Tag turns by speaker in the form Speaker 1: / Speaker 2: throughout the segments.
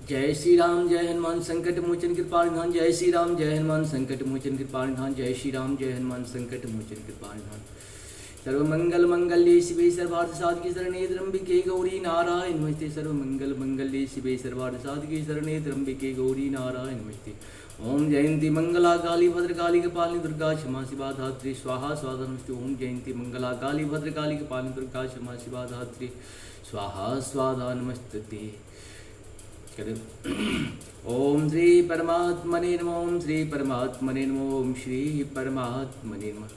Speaker 1: जय श्री राम जय हनुमान संकट मोचन कृपानिधान। जय श्री राम जय हनुमान संकट मोचन कृपानिधान। जय श्री राम जय हनुमान संकट मोचन कृपानिधान। सर्वमंगल मंगल्ये शिवे सर्वार्थ साधिके शरण्ये त्र्यंबके गौरी नारायण नमस्ते। सर्वमंगल मंगल्ये शिवे सर्वार्थ साधिके शरण्ये त्र्यंबके गौरी नारायण नमस्ते। ओम जयंती मंगला काली भद्रकाली कपालिनी दुर्गा क्षमा शिवा धात्री स्वाहा स्वाहा नमस्ते। ओम जयंती मंगला काली भद्रकाली कपालिनी दुर्गा क्षमा शिवा धात्री स्वाहा स्वाहा नमस्ते। ओम श्री परमात्मने नमः। ओम श्री परमात्मने नमः। ओम श्री परमात्मने नमः।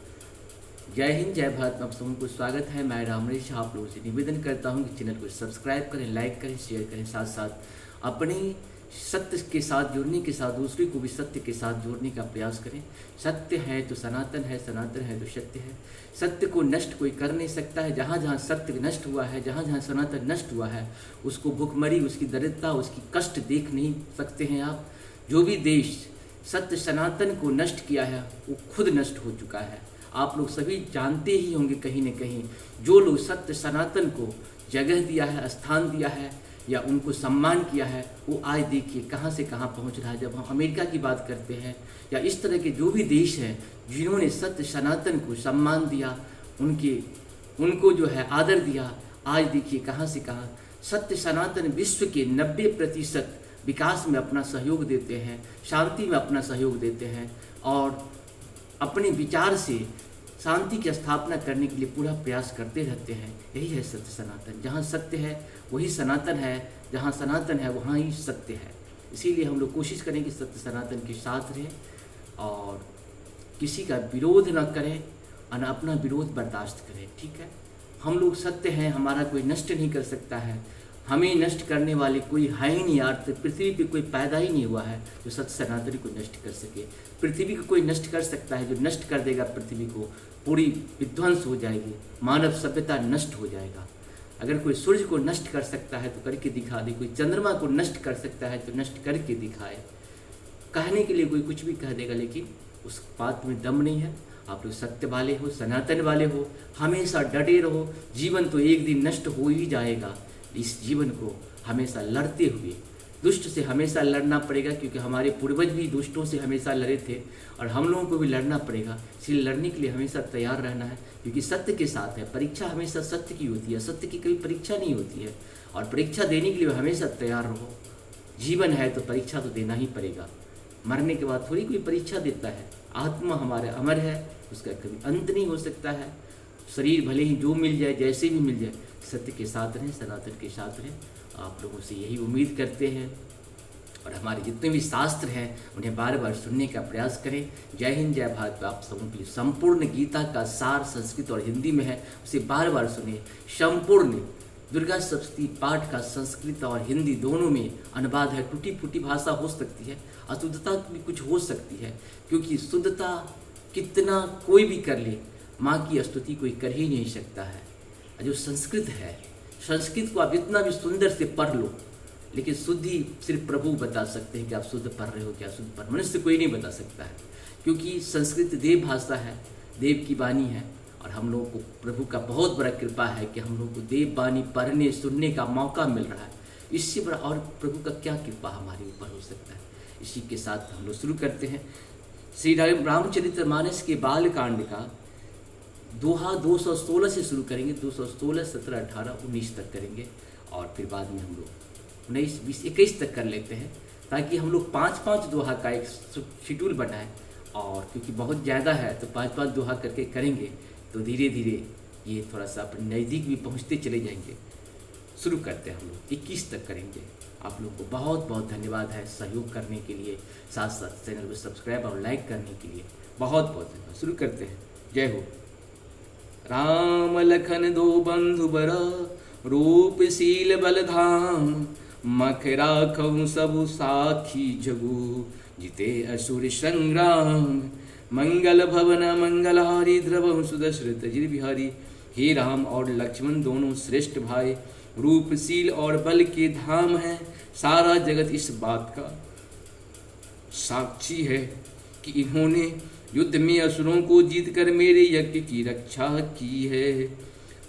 Speaker 1: जय हिंद जय भारत। आप सबको स्वागत है। मैं रामरेश आप लोगों से निवेदन करता हूं कि चैनल को सब्सक्राइब करें, लाइक करें, शेयर करें, साथ साथ अपने सत्य के साथ जुड़ने के साथ दूसरे को भी सत्य के साथ जोड़ने का प्रयास करें। सत्य है तो सनातन है, सनातन है तो सत्य है। सत्य को नष्ट कोई कर नहीं सकता है। जहाँ जहाँ सत्य नष्ट हुआ है, जहाँ जहाँ सनातन नष्ट हुआ है, उसको भुखमरी, उसकी दरिद्रता, उसकी कष्ट देख नहीं सकते हैं आप। जो भी देश सत्य सनातन को नष्ट किया है वो खुद नष्ट हो चुका है। आप लोग सभी जानते ही होंगे कहीं न कहीं, जो लोग सत्य सनातन को जगह दिया है, स्थान दिया है या उनको सम्मान किया है, वो आज देखिए कहाँ से कहाँ पहुँच रहा है। जब हम अमेरिका की बात करते हैं या इस तरह के जो भी देश हैं जिन्होंने सत्य सनातन को सम्मान दिया, उनको जो है आदर दिया, आज देखिए कहाँ से कहाँ सत्य सनातन विश्व के 90% विकास में अपना सहयोग देते हैं, शांति में अपना सहयोग देते हैं और अपने विचार से शांति की स्थापना करने के लिए पूरा प्रयास करते रहते हैं। यही है सत्य सनातन। जहाँ सत्य है वही सनातन है, जहाँ सनातन है वहाँ ही सत्य है। इसीलिए हम लोग कोशिश करें कि सत्य सनातन के साथ रहें और किसी का विरोध न करें और अपना विरोध बर्दाश्त करें। ठीक है, हम लोग सत्य हैं, हमारा कोई नष्ट नहीं कर सकता है। हमें नष्ट करने वाले कोई है ही नहीं यार। तो पृथ्वी पे कोई पैदा ही नहीं हुआ है जो सत्य सनातन को नष्ट कर सके। पृथ्वी को कोई नष्ट कर सकता है, जो नष्ट कर देगा पृथ्वी को, पूरी विध्वंस हो जाएगी, मानव सभ्यता नष्ट हो जाएगा। अगर कोई सूर्य को नष्ट कर सकता है तो करके दिखा दे, कोई चंद्रमा को नष्ट कर सकता है तो नष्ट करके दिखाए। कहने के लिए कोई कुछ भी कह देगा, लेकिन उस बात में दम नहीं है। आप लोग सत्य वाले हो, सनातन वाले हो, हमेशा डटे रहो। जीवन तो एक दिन नष्ट हो ही जाएगा। इस जीवन को हमेशा लड़ते हुए, दुष्ट से हमेशा लड़ना पड़ेगा, क्योंकि हमारे पूर्वज भी दुष्टों से हमेशा लड़े थे और हम लोगों को भी लड़ना पड़ेगा। इसलिए लड़ने के लिए हमेशा तैयार रहना है, क्योंकि सत्य के साथ है। परीक्षा हमेशा सत्य की होती है, सत्य की कभी परीक्षा नहीं होती है और परीक्षा देने के लिए हमेशा तैयार रहो। जीवन है तो परीक्षा तो देना ही पड़ेगा। मरने के बाद थोड़ी कोई परीक्षा देता है। आत्मा हमारे अमर है, उसका कभी अंत नहीं हो सकता है। शरीर भले ही जो मिल जाए, जैसे भी मिल जाए, सत्य के साथ रहें, सनातन के साथ रहें। आप लोगों से यही उम्मीद करते हैं और हमारे जितने भी शास्त्र हैं उन्हें बार बार सुनने का प्रयास करें। जय हिंद जय भारत। आप सबों के लिए संपूर्ण गीता का सार संस्कृत और हिंदी में है, उसे बार बार सुनिए। संपूर्ण दुर्गा सप्तशती पाठ का संस्कृत और हिंदी दोनों में अनुवाद है। टूटी फूटी भाषा हो सकती है, अशुद्धता भी कुछ हो सकती है, क्योंकि शुद्धता कितना कोई भी कर ले, माँ की स्तुति कोई कर ही नहीं सकता है। जो संस्कृत है, संस्कृत को आप जितना भी सुंदर से पढ़ लो, लेकिन शुद्धि सिर्फ प्रभु बता सकते हैं कि आप शुद्ध पढ़ रहे हो क्या शुद्ध पढ़, मनुष्य कोई नहीं बता सकता है। क्योंकि संस्कृत देव भाषा है, देव की वाणी है और हम लोगों को प्रभु का बहुत बड़ा कृपा है कि हम लोगों को देव वाणी पढ़ने सुनने का मौका मिल रहा है। इससे बड़ा और प्रभु का क्या कृपा हमारे ऊपर हो सकता है। इसी के साथ हम लोग शुरू करते हैं श्री रामचरितमानस के बालकांड का दोहा 216 से शुरू करेंगे। 216, 17, 18, 19 तक करेंगे और फिर बाद में हम लोग 19, 20, 21 तक कर लेते हैं, ताकि हम लोग 5-5 दोहा का एक शेड्यूल बनाएं। और क्योंकि बहुत ज़्यादा है तो 5-5 दोहा करके करेंगे तो धीरे धीरे ये थोड़ा सा अपने नज़दीक भी पहुँचते चले जाएंगे। शुरू करते हैं, हम लोग 21 तक करेंगे। आप लोगों को बहुत बहुत धन्यवाद है सहयोग करने के लिए, साथ साथ चैनल को सब्सक्राइब और लाइक करने के लिए बहुत बहुत धन्यवाद। शुरू करते हैं। जय हो। राम लखन दो बंधु बर, रूपशील बलधाम, मख राखहु सबु साखी जगु, जिते असुर संग्राम, मंगल भवन मंगलहारी, द्रवहु सुदशरथ जिर बिहारी। हे राम और लक्ष्मण दोनों श्रेष्ठ भाई, रूपशील और बल के धाम है। सारा जगत इस बात का साक्षी है कि इन्होंने युद्ध में असुरों को जीतकर मेरे यज्ञ की रक्षा की है।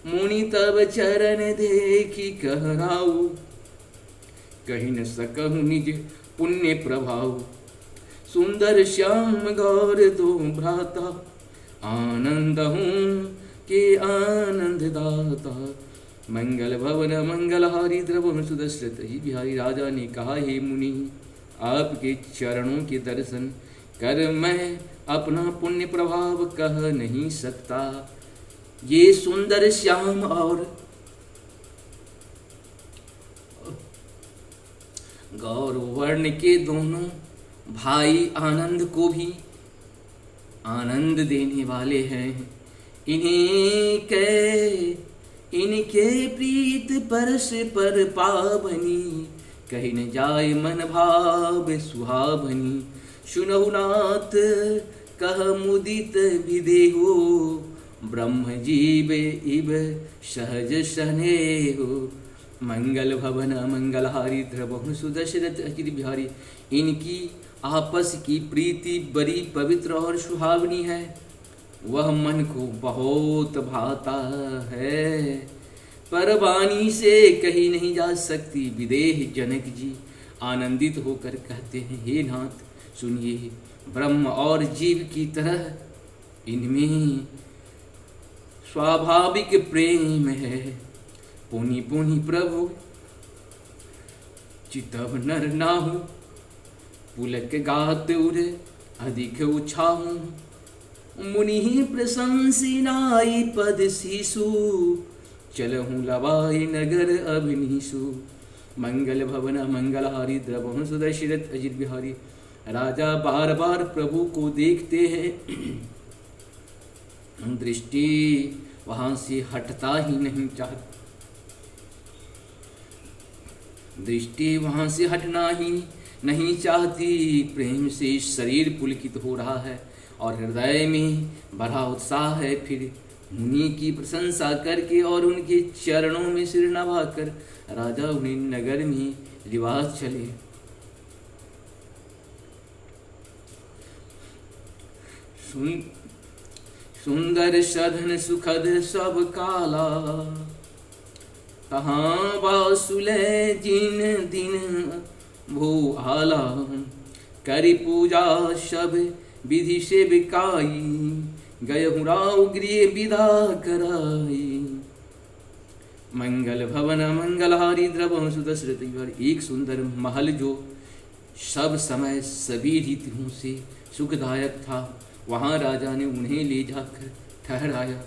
Speaker 1: मुनि तब चरण देखी कहराऊ, कही न सकहु निज पुण्य प्रभाव। सुंदर श्याम गौर दो भ्राता, आनंद हूँ के आनंद दाता। मंगल भवन मंगलहारी द्रवम सुदशरथ ही बिहारी। राजा ने कहा, हे मुनि, आपके चरणों के दर्शन कर मैं अपना पुण्य प्रभाव कह नहीं सकता। ये सुंदर श्याम और गौर वर्ण के दोनों भाई आनंद को भी आनंद देने वाले हैं। इनके प्रीत परस पर पावनी, कहीं न जाय मन भाव सुहावनी। सुनहु नाथ कह मुदित विदेहो, ब्रह्म जीव इव सहज सनेहो। मंगल भवन मंगलहारी द्रवहु सुदशरथ अचिर बिहारी। इनकी आपस की प्रीति बड़ी पवित्र और सुहावनी है, वह मन को बहुत भाता है, पर वाणी से कही नहीं जा सकती। विदेह जनक जी आनंदित होकर कहते हैं, हे नाथ सुनिए, ब्रह्म और जीव की तरह इनमें स्वाभाविक प्रेम है। पुनि पुनि प्रभु चितव नर नाहु, पुलक गात उर अधिक उछाहू। मुनि प्रशंसी नाई पद शिशु, चलहूँ लवाई नगर अभिनीसु। मंगल भवन मंगलहारी द्रवहु सुदशरथ अजित बिहारी। राजा बार बार प्रभु को देखते हैं, दृष्टि वहां से हटता ही नहीं चाहती। दृष्टि वहां से हटना ही नहीं चाहती। प्रेम से शरीर पुलकित हो रहा है और हृदय में बड़ा उत्साह है। फिर मुनि की प्रशंसा करके और उनके चरणों में सिर नवाकर राजा उन्हें नगर में रिवाज चले। सुंदर सधन सुखद सब काला, तहाँ वासुले जिन दिन भो आला। करी पूजा सब विधि से बिकाई, गयहु राव गृह विदा कराई। मंगल भवन मंगलहारी द्रवहु सुदशरथ। एक सुंदर महल जो सब समय सभी रीतियों से सुखदायक था, वहाँ राजा ने उन्हें ले जाकर ठहराया।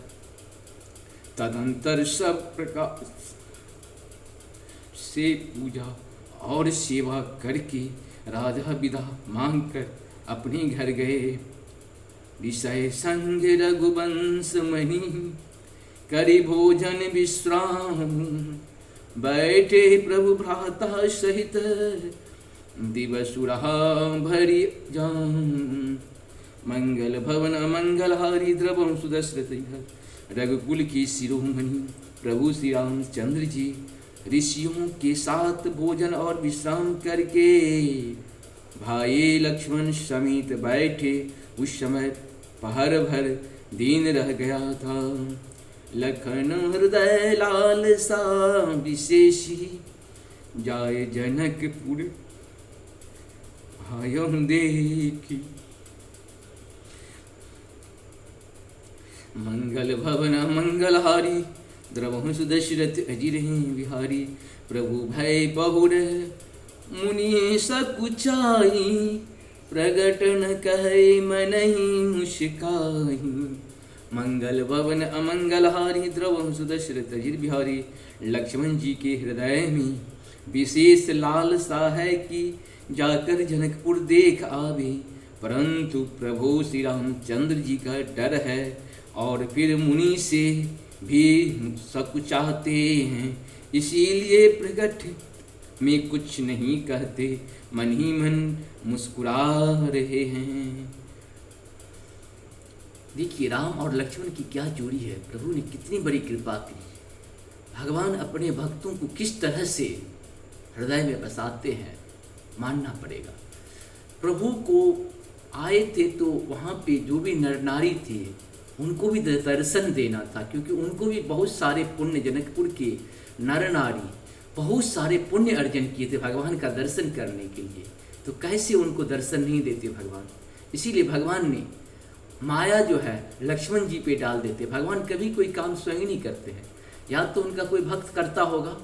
Speaker 1: तदंतर सब प्रकार से पूजा और सेवा करके राजा विदा मांगकर अपने घर गए। विषय संग रघुवंश मणि, करी भोजन विश्राम। बैठे प्रभु भ्राता सहित, दिवसुरा भरी जाम। मंगल भवन मंगलहारी द्रवम सुदशरथ। रघुकुल की शिरोमणि प्रभु श्री रामचंद्र जी ऋषियों के साथ भोजन और विश्राम करके भाई लक्ष्मण समेत बैठे। उस समय पहर भर दिन रह गया था। लखन हृदय लाल सा विशेषी, जाए जनकपुर आयो देखी। मंगल भवन मंगलहारी द्रवहु सुदशरथ अजिर बिहारी। प्रभु भय बहुर मुनि सकुचाई, प्रगट न कहे मनहि मुस्काई। मंगल भवन अमंगलहारी द्रवहु सुदशरथ अजिर बिहारी। लक्ष्मण जी के हृदय में विशेष लालसा है कि जाकर जनकपुर देख आवे, परंतु प्रभु श्री रामचंद्र जी का डर है और फिर मुनि से भी सकुचाते हैं, इसीलिए प्रकट में कुछ नहीं कहते, मन ही मन मुस्कुरा रहे हैं। देखिए राम और लक्ष्मण की क्या जोड़ी है, प्रभु ने कितनी बड़ी कृपा की। भगवान अपने भक्तों को किस तरह से हृदय में बसाते हैं मानना पड़ेगा। प्रभु को आए थे तो वहाँ पे जो भी नर नारी थे उनको भी दर्शन देना था, क्योंकि उनको भी बहुत सारे पुण्य जनकपुर के नर नारी बहुत सारे पुण्य अर्जन किए थे भगवान का दर्शन करने के लिए, तो कैसे उनको दर्शन नहीं देते भगवान। इसीलिए भगवान ने माया जो है लक्ष्मण जी पे डाल देते। भगवान कभी कोई काम स्वयं नहीं करते हैं, या तो उनका कोई भक्त करता होगा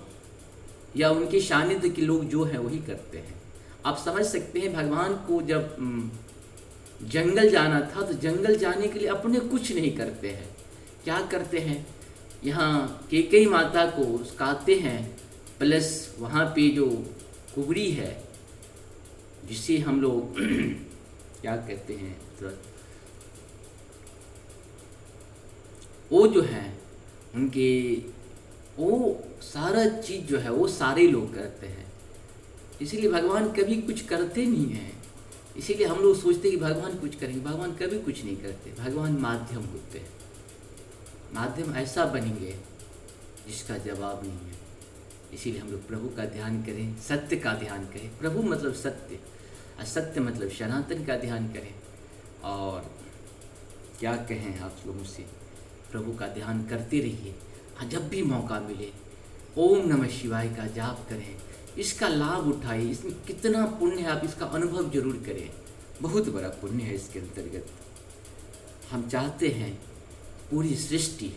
Speaker 1: या उनके सानिध्य के लोग जो हैं वही करते हैं। आप समझ सकते हैं भगवान को जब जंगल जाना था तो जंगल जाने के लिए अपने कुछ नहीं करते हैं, क्या करते हैं, यहाँ कैकेयी माता को उसकाते हैं, प्लस वहाँ पे जो कुबड़ी है जिसे हम लोग क्या कहते हैं, तो वो जो है उनके वो सारा चीज़ जो है वो सारे लोग करते हैं। इसीलिए भगवान कभी कुछ करते नहीं हैं। इसीलिए हम लोग सोचते हैं कि भगवान कुछ करेंगे, भगवान कभी कुछ नहीं करते। भगवान माध्यम होते हैं, माध्यम ऐसा बनेंगे जिसका जवाब नहीं है। इसीलिए हम लोग प्रभु का ध्यान करें, सत्य का ध्यान करें। प्रभु मतलब सत्य, असत्य मतलब सनातन का ध्यान करें। और क्या कहें आप लोगों से, प्रभु का ध्यान करते रहिए। हाँ, जब भी मौका मिले ओम नमः शिवाय का जाप करें, इसका लाभ उठाइए। इसमें कितना पुण्य है आप इसका अनुभव जरूर करें, बहुत बड़ा पुण्य है इसके अंतर्गत। हम चाहते हैं पूरी सृष्टि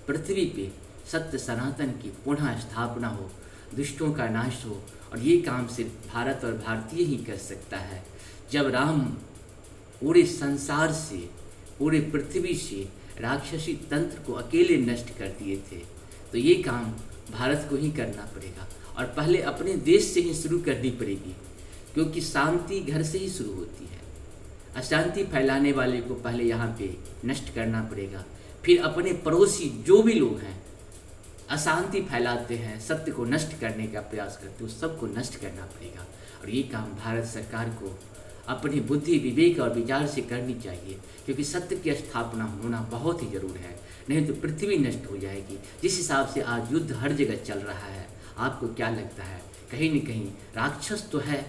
Speaker 1: पृथ्वी पे सत्य सनातन की पुनः स्थापना हो, दुष्टों का नाश हो, और ये काम सिर्फ भारत और भारतीय ही कर सकता है। जब राम पूरे संसार से, पूरे पृथ्वी से राक्षसी तंत्र को अकेले नष्ट कर दिए थे, तो ये काम भारत को ही करना पड़ेगा। और पहले अपने देश से ही शुरू करनी पड़ेगी, क्योंकि शांति घर से ही शुरू होती है। अशांति फैलाने वाले को पहले यहाँ पे नष्ट करना पड़ेगा, फिर अपने पड़ोसी जो भी लोग हैं अशांति फैलाते हैं, सत्य को नष्ट करने का प्रयास करते हैं, उस सबको नष्ट करना पड़ेगा। और ये काम भारत सरकार को अपनी बुद्धि, विवेक और विचार से करनी चाहिए, क्योंकि सत्य की स्थापना होना बहुत ही जरूर है, नहीं तो पृथ्वी नष्ट हो जाएगी। जिस हिसाब से आज युद्ध हर जगह चल रहा है, आपको क्या लगता है, कहीं न कहीं राक्षस तो है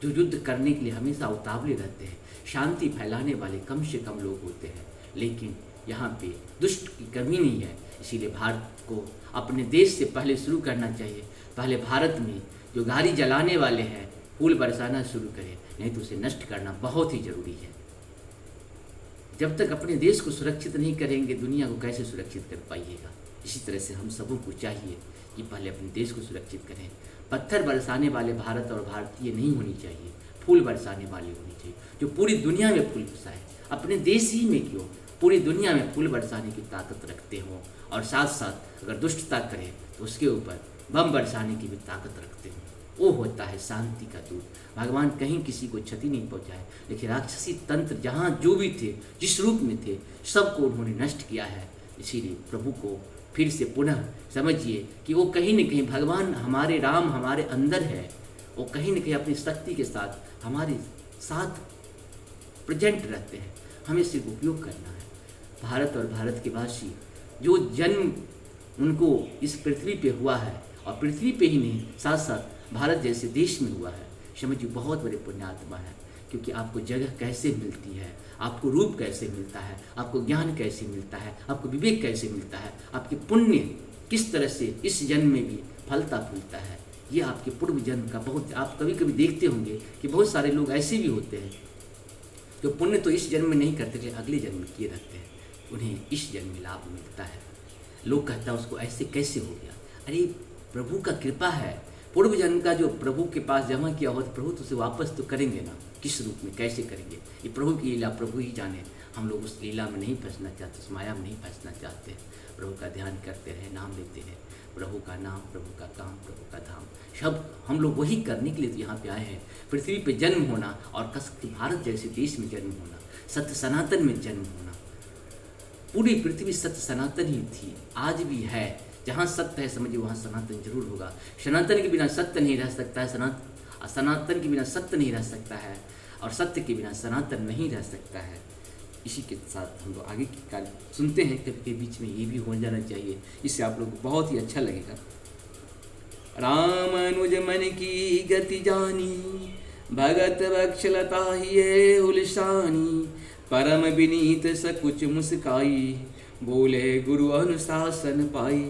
Speaker 1: जो युद्ध करने के लिए हमेशा उतावले रहते हैं, शांति फैलाने वाले कम से कम लोग होते हैं, लेकिन यहाँ पे दुष्ट की कमी नहीं है। इसीलिए भारत को अपने देश से पहले शुरू करना चाहिए। पहले भारत में जो गाड़ी जलाने वाले हैं फूल बरसाना शुरू करें, नहीं तो उसे नष्ट करना बहुत ही जरूरी है। जब तक अपने देश को सुरक्षित नहीं करेंगे, दुनिया को कैसे सुरक्षित कर पाइएगा। इसी तरह से हम सबों को चाहिए कि पहले अपने देश को सुरक्षित करें। पत्थर बरसाने वाले भारत और भारतीय नहीं होनी चाहिए, फूल बरसाने वाली होनी चाहिए, जो पूरी दुनिया में फूल बरसाए। अपने देश ही में क्यों, पूरी दुनिया में फूल बरसाने की ताकत रखते हों, और साथ साथ अगर दुष्टता करें तो उसके ऊपर बम बरसाने की भी ताकत रखते हों। वो होता है शांति का दूत। भगवान कहीं किसी को क्षति नहीं पहुंचाए, लेकिन राक्षसी तंत्र जहाँ जो भी थे, जिस रूप में थे, सबको उन्होंने नष्ट किया है। इसीलिए प्रभु को फिर से पुनः समझिए कि वो कहीं न कहीं भगवान हमारे राम हमारे अंदर है, वो कहीं न कहीं अपनी शक्ति के साथ हमारे साथ प्रेजेंट रहते हैं, हमें सिर्फ उपयोग करना है। भारत और भारत के वासी जो जन्म उनको इस पृथ्वी पे हुआ है, और पृथ्वी पे ही नहीं साथ साथ भारत जैसे देश में हुआ है, समझिए बहुत बड़े पुण्यात्मा है। क्योंकि आपको जगह कैसे मिलती है, आपको रूप कैसे मिलता है, आपको ज्ञान कैसे मिलता है, आपको विवेक कैसे मिलता है, आपके पुण्य किस तरह से इस जन्म में भी फलता फूलता है, ये आपके पूर्व जन्म का बहुत। आप कभी कभी देखते होंगे कि बहुत सारे लोग ऐसे भी होते हैं जो पुण्य तो इस जन्म में नहीं करते, लेकिन अगले जन्म में किए रहते हैं, उन्हें इस जन्म में लाभ मिलता है। लोग कहता है उसको ऐसे कैसे हो गया, अरे प्रभु का कृपा है। पूर्व जन्म का जो प्रभु के पास जमा किया हो तो प्रभु तो उसे वापस तो करेंगे ना, किस रूप में कैसे करेंगे, ये प्रभु की लीला प्रभु ही जाने। हम लोग उस लीला में नहीं फंसना चाहते, उस माया में नहीं फंसना चाहते। प्रभु का ध्यान करते रहे, नाम लेते रहे, प्रभु का नाम, प्रभु का काम, प्रभु का धाम, सब हम लोग वही करने के लिए तो यहाँ पे आए हैं। पृथ्वी पे जन्म होना और भारत जैसे देश में जन्म होना, सत्य सनातन में जन्म होना। पूरी पृथ्वी सत्य सनातन ही थी, आज भी है। जहाँ सत्य है समझिए वहाँ सनातन जरूर होगा। सनातन के बिना सत्य नहीं रह सकता है, सनातन के बिना सत्य नहीं रह सकता है, और सत्य के बिना सनातन नहीं रह सकता है। इसी के साथ हम लोग आगे की कार्य सुनते हैं, कभी के बीच में ये भी हो जाना चाहिए, इससे आप लोग को बहुत ही अच्छा लगेगा। राम अनुज मन की गति जानी, भगत वक्षलता ही उलसानी, परम विनीत सकुच मुस्काई, बोले गुरु अनुशासन पाई,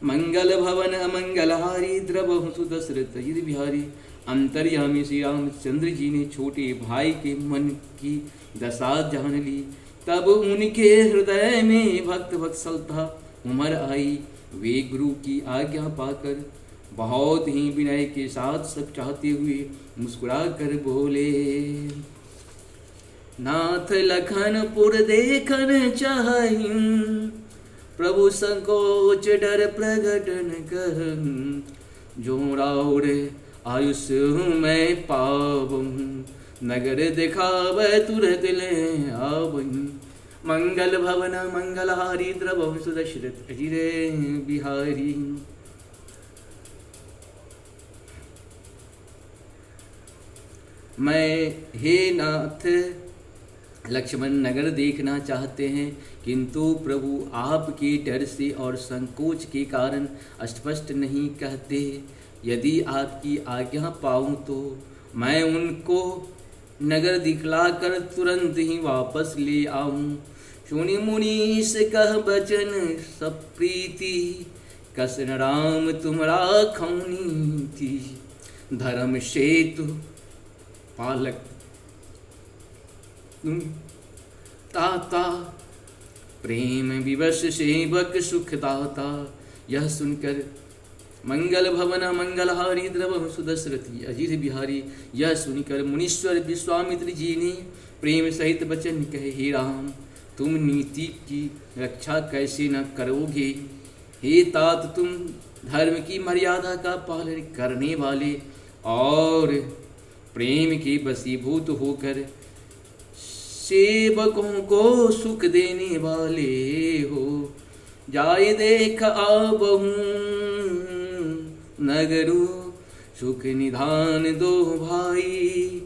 Speaker 1: मंगल भवन अमंगलहारी द्रवहु सुदशरथ अजित बिहारी। अंतर्यामी श्री रामचंद्र जी ने छोटे भाई के मन की दशा जान ली। तब उनके हृदय में भक्त वत्सलता उमर आई। वे गुरु की आज्ञा पाकर बहुत ही विनय के साथ सब चाहते हुए मुस्कुरा कर बोले, नाथ लखनपुर देखन चाहि, प्रभु संकोच डर प्रगटन कर। जो राउर आयुष मैं पावूं, नगर दिखावे तुरत ले आवूं। मंगल भवन मंगलहारी द्रवहु सुदशरथ अजित बिहारी। मैं हे नाथ लक्ष्मण नगर देखना चाहते हैं, किंतु प्रभु आपके डर से और संकोच के कारण स्पष्ट नहीं कहते। यदि आपकी आज्ञा पाऊं तो मैं उनको नगर दिखलाकर तुरंत ही वापस ले आऊं। सुनि मुनि से कह बचन सब प्रीति, कसन राम तुम्हारा खौनी थी। धर्म सेतु पालक तुम ताता, प्रेम विवश सेवक सुखदाता। यह सुनकर मंगल भवन मंगलहारी द्रवहु सुदशरथी अजित बिहारी। यह सुनकर मुनीश्वर विश्वामित्र जी ने प्रेम सहित वचन कहे, हे राम तुम नीति की रक्षा कैसे न करोगे। हे तात तुम धर्म की मर्यादा का पालन करने वाले और प्रेम के वशीभूत होकर सेवकों को सुख देने वाले हो। जाय देख आबहूं नगरु, सुख निधान दो भाई।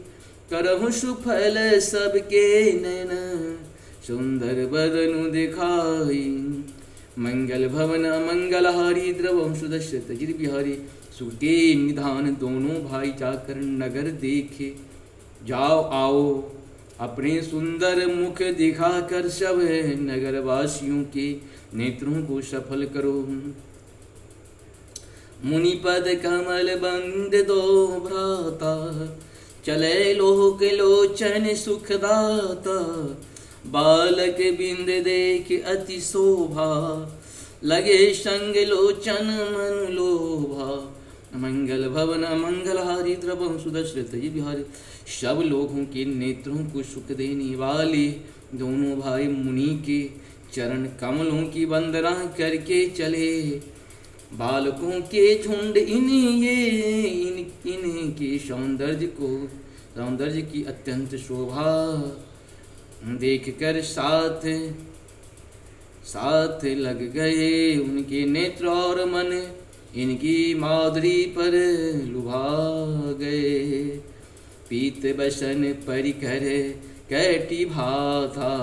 Speaker 1: करहु सुफल सबके नैन, सुंदर बदनु दिखाई। मंगल भवन मंगलहारी द्रवहु सुदशरथ अजित बिहारी। सुख के निधान दोनों भाई जाकर नगर देखे। जाओ आओ अपने सुंदर मुख दिखाकर सब नगरवासियों के नेत्रों को सफल करो। मुनिपद कमल बंद दो भ्राता, चले लोक लोचन सुखदाता। बालक बिंद देख अति शोभा, लगे संग लोचन मन लोभा। मंगल भवन मंगलहारी द्रवहु सुदशरथ अजित बिहारी। सब लोगों के नेत्रों को सुख देने वाले दोनों भाई मुनि के चरण कमलों की वंदना करके चले। बालकों के झुंड इनके सौंदर्य की अत्यंत शोभा देखकर साथ लग गए। उनके नेत्र और मन इनकी माधुरी पर लुभा गए। पीत बसन परिकर कैटी भाथा,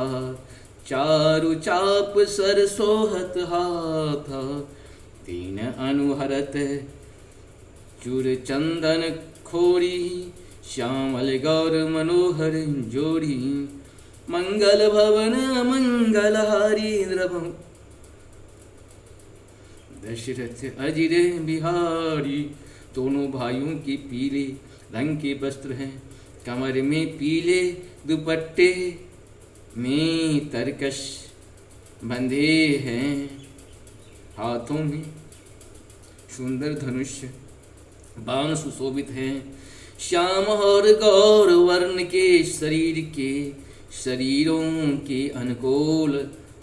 Speaker 1: चारु चाप सर सोहत हाथा। तीन अनुहरत चूर चंदन खोरी, श्यामल गौर मनोहर जोड़ी। मंगल भवन मंगलहारी द्रवहु दशरथ अजित बिहारी। दोनों भाइयों के पीले रंग के वस्त्र हैं, कमर में पीले दुपट्टे में तरकश बंधे हैं। हाथों में सुंदर धनुष बाण सुशोभित हैं। श्याम और गौर वर्ण के शरीरों के अनुकूल,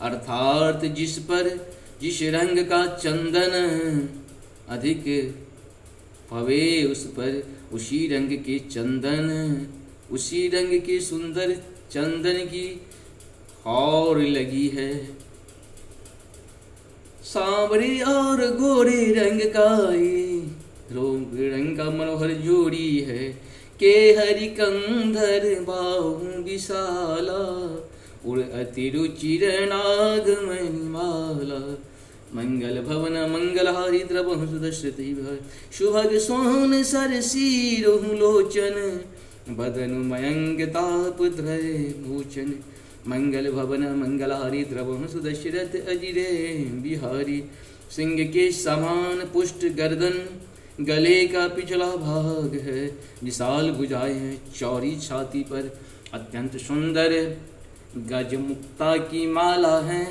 Speaker 1: अर्थात जिस रंग का चंदन अधिक पवे उस पर उसी रंग के सुंदर चंदन की और लगी है। सांवरे और गोरे रंग का मनोहर जोड़ी है। के हरि कंधर बाहु विशाला, उड़ अति रुचिर नागमणि माला। मंगल भवन मंगलहारी द्रवहु सुदशरथ शुभग सोहन सर सिरोहु लोचन, बदनु मयंग ताप ध्रय भूषण। मंगल भवन मंगलहारी द्रवहु सुदशरथ अजित बिहारी। सिंह के समान पुष्ट गर्दन, गले का पिछला भाग है, विशाल भुजाएं हैं, चौड़ी छाती पर अत्यंत सुंदर गजमुक्ता की माला है।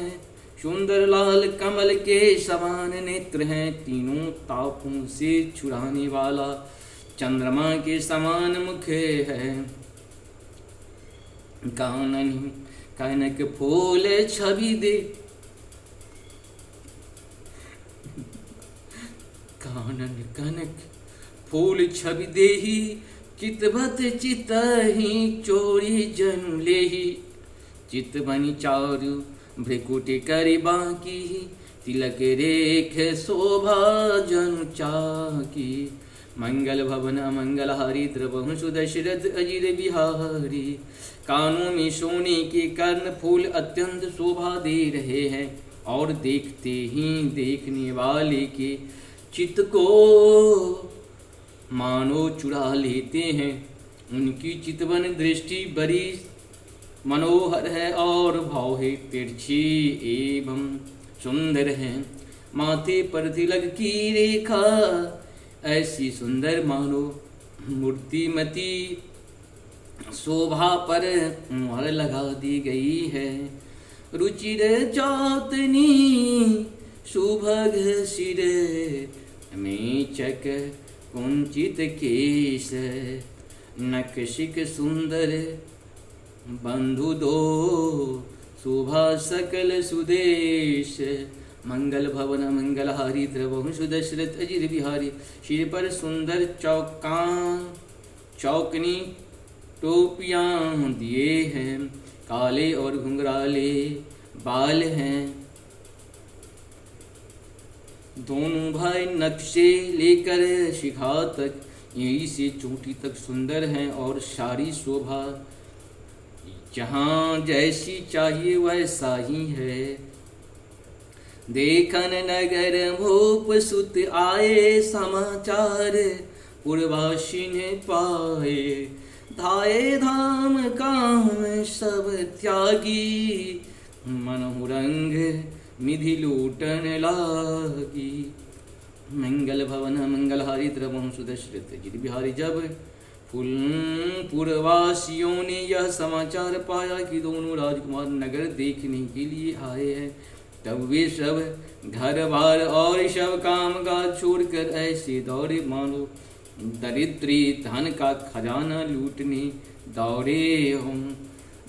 Speaker 1: सुंदर लाल कमल के समान नेत्र हैं, तीनों तापों से छुड़ाने वाला चंद्रमा के समान मुख है। कानन कनक फूल छवि दे, कानन कनक फूल छवि देही, चितवत चितहि चोरी जन लेही। चितवनि चारु भ्रिकुटी करि बाकी, तिलक रेख शोभा जनु चाकी। मंगल भवन मंगल हारी, द्रवहु सुदशरथ अजिर बिहारी। कानों में सोने के कर्ण फूल अत्यंत शोभा दे रहे हैं और देखते ही देखने वाले के चित्त को मानो चुरा लेते हैं। उनकी चितवन दृष्टि बड़ी मनोहर है और भावे तिरछी एवं सुंदर है। माथे पर तिलक की रेखा ऐसी सुंदर मानो मूर्तिमती शोभा पर मुहर लगा दी गई है। रुचिर चौतनी सुभग सिर में चक कुंचित केश, नकशिक सुंदर बंधु दो शोभा सकल सुदेश। मंगल भवन मंगल हारी, द्रवहु सुदशरथ अजिर बिहारी। सिर पर सुंदर चौकनी टोपियां दिए हैं, काले और घुंघराले बाल हैं। दोनों भाई नक्शे लेकर शिखा तक यहीं से चोटी तक सुंदर हैं और सारी शोभा जहाँ जैसी चाहिए वैसा ही है। देखन नगर भूप सुत आए, समाचार पुरवासी ने पाए। धाये धाम काम सब त्यागी, मनहु रंग मिधि लूटन लागी। मंगल भवन मंगल हारी, द्रवहु सुदशरथ अजिर बिहारी। जब पुरवासियों ने यह समाचार पाया कि दोनों राजकुमार नगर देखने के लिए आए हैं, तब वे सब घर बार और सब काम काज छोड़कर ऐसे दौड़े मानो दरिद्री धन का खजाना लूटने दौड़े हों।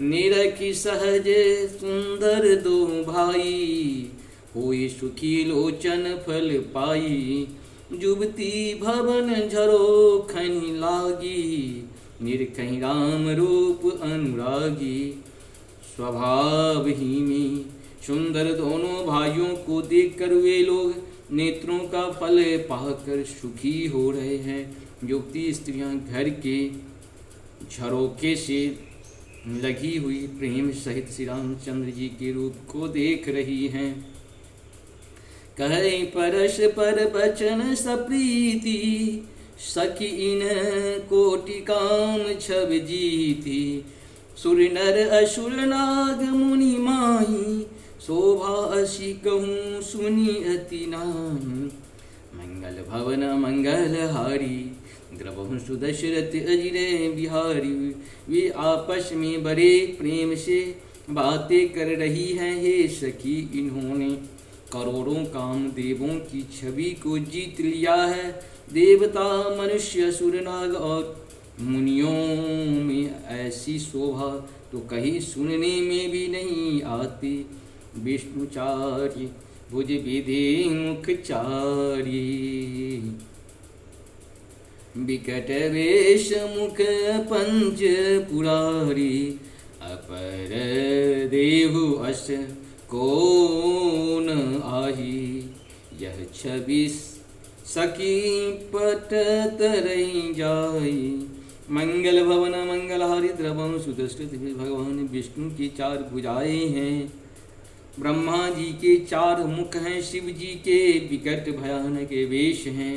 Speaker 1: निरखी सहज सुंदर दो भाई, होए सुखी लोचन फल पाई। जुबती भवन झरो खनि लागी, निरखहि राम रूप अनुरागी। स्वभाव ही में सुंदर दोनों भाइयों को देखकर वे लोग नेत्रों का फल पाकर सुखी हो रहे हैं। युवती स्त्रियां घर के झरोके से लगी हुई प्रेम सहित श्री रामचंद्र जी के रूप को देख रही हैं। कहे परश पर बचन सप्रीति, सखी इन कोटि काम छब जीती। सुर नर असुर नाग मुनि माही, शोभा असी कहूँ सुनी अति नाही। मंगल भवन मंगल हारी, द्रवहु सुदशरथ अजिर बिहारी। वे आपस में बड़े प्रेम से बातें कर रही हैं। हे सखी, इन्होंने करोड़ों कामदेवों की छवि को जीत लिया है। देवता मनुष्य असुर नाग और मुनियों में ऐसी शोभा तो कहीं सुनने में भी नहीं आती। विष्णुचार्य भुज विधि मुखचारी, विकट वेश मुख पंच पुरारी। अपर देहु अस कौन आही, यह छवि सखी पट तरई जाई। मंगल भवन मंगल हारी, द्रवहु सुदशरथ। भगवान विष्णु की चार भुजाएं हैं, ब्रह्मा जी के चार मुख हैं, शिव जी के विकट भयानक वेश हैं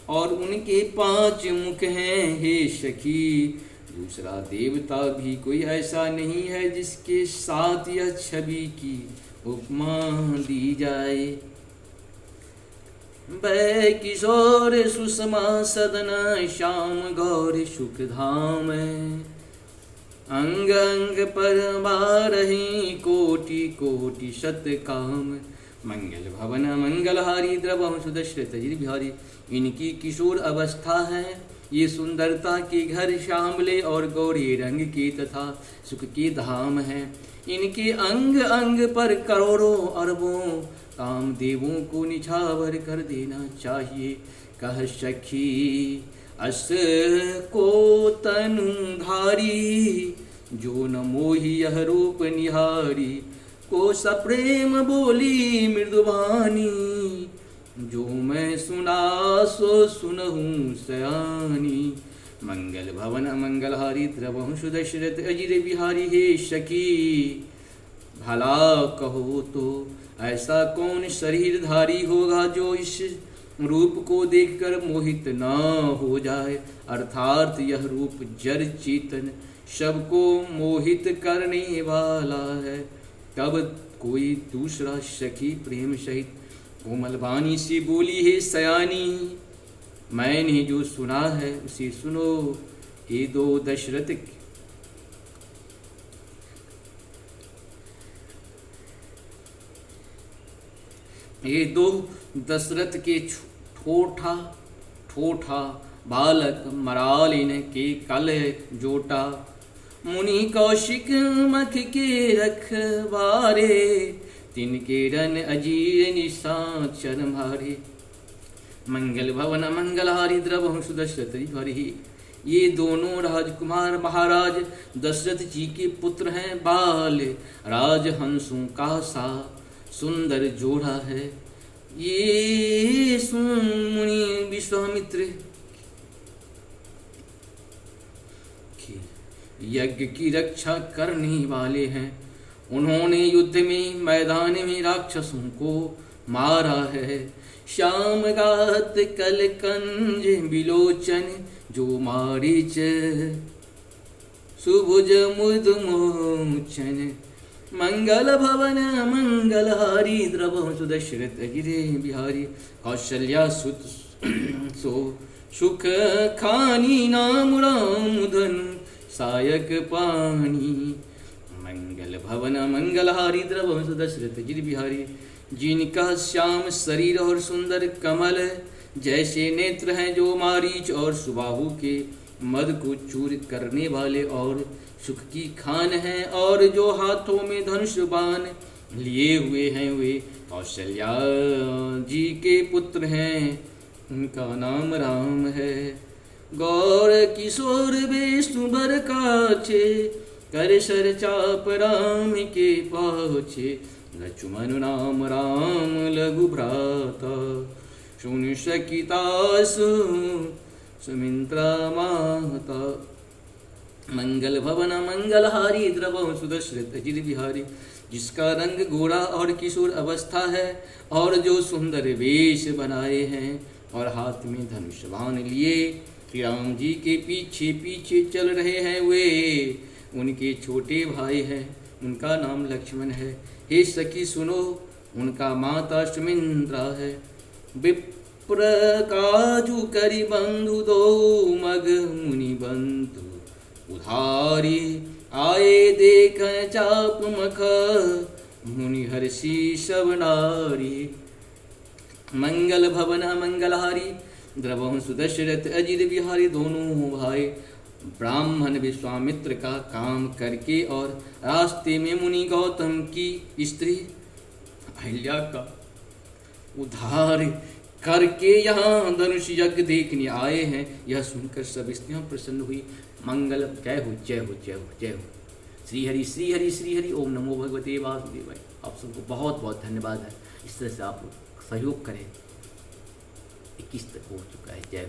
Speaker 1: और उनके 5 मुख हैं। हे सखी, दूसरा देवता भी कोई ऐसा नहीं है जिसके साथ यह छवि की उपमा दी जाए। वै किशोर सुषमा सदन श्याम गौर सुख धाम। अंग अंग पर बारही कोटि कोटि शत काम। मंगल भवन मंगलहारी द्रवहु सुदशरथ जी बिहारी। इनकी किशोर अवस्था है, ये सुंदरता के घर श्यामले और गौरी रंग के तथा सुख के धाम है। इनके अंग अंग पर करोड़ों अरबों कामदेवों को निछावर कर देना चाहिए। कह सखी अस को तनुधारी, जो न मोहि यह रूप निहारी। को सप्रेम बोली मृदुबानी, जो मैं सुना सो सुनहूँ सयानी। मंगल भवन मंगलहारी द्रवहु सुदशरथ अजिर बिहारी। हे सखी भला कहो तो ऐसा कौन शरीरधारी होगा जो इस रूप को देखकर मोहित न हो जाए। अर्थात यह रूप जड़ चेतन सबको मोहित करने वाला है। तब कोई दूसरा सखी प्रेम सहित कोमल वाणी से बोली, है सयानी मैंने जो सुना है उसे सुनो। ये दो दशरथ के ठोठा ठोठा बालक मरालिन के कल जोटा। मुनि कौशिक मख के रखवारे, तिनके रन अजीर निशाचर मारे। मंगल भवन मंगलहारी द्रवहु सुदशरथ हरि। ये दोनों राजकुमार महाराज दशरथ जी के पुत्र हैं। बाल राजहंसों का सा सुंदर जोड़ा है। ये मुनि विश्वामित्र यज्ञ की रक्षा करने वाले हैं। उन्होंने युद्ध में मैदान में राक्षसों को मारा है। श्याम गात कल कंज बिलोचन, जो मारीच सुभुज मुदमोचन। मंगल भवन मंगलहारी द्रवहु सुदशरथ गिरे बिहारी। कौशल्या सुत सो सुख खानी, नाम राम धनु सायक पानी। मंगल भवन मंगलहारी द्रवहु सुदशरथ गिरि बिहारी। जिनका श्याम शरीर और सुंदर कमल जैसे नेत्र हैं, जो मारीच और सुबाहु के मद को चूर करने वाले और सुख की खान हैं, और जो हाथों में धनुष बाण लिए हुए हैं वे कौशल्या जी के पुत्र हैं। उनका नाम राम है। गौर किशोर बेसुबर काछे, कर सर चाप राम के पाछे। लक्ष्मण नाम राम लघु भ्राता, सुन सकिता सुमित्रा माता। मंगल भवन मंगलहारी द्रवहु सुदशरथ गिरि बिहारी। जिसका रंग गोरा और किशोर अवस्था है, और जो सुंदर वेश बनाए हैं और हाथ में धनुष बाण लिए श्री राम जी के पीछे पीछे चल रहे हैं, वे उनके छोटे भाई हैं। उनका नाम लक्ष्मण है। हे सखी सुनो, उनका माता सुमित्रा है। विप्र काजु करि बंधु, दो मग मुनि बंधु उधारी। आए देख चाप मख, मुनि हर्षि सब नारी। मंगल भवन मंगलहारी द्रवहु सुदशरथ अजित बिहारी। दोनों भाई ब्राह्मण विश्वामित्र का काम करके और रास्ते में मुनि गौतम की स्त्री अहिल्या का उद्धार करके यहाँ धनुष यज्ञ देखने आए हैं। यह सुनकर सब स्त्रियां प्रसन्न हुई। मंगल जय हो जय हो जय हो जय हो। श्री हरि श्री हरि श्री हरि। ओम नमो भगवते वासुदेवाय। आप सबको बहुत बहुत धन्यवाद है। इस तरह से आप लोग सहयोग करें। 21 तक हो चुका है। जय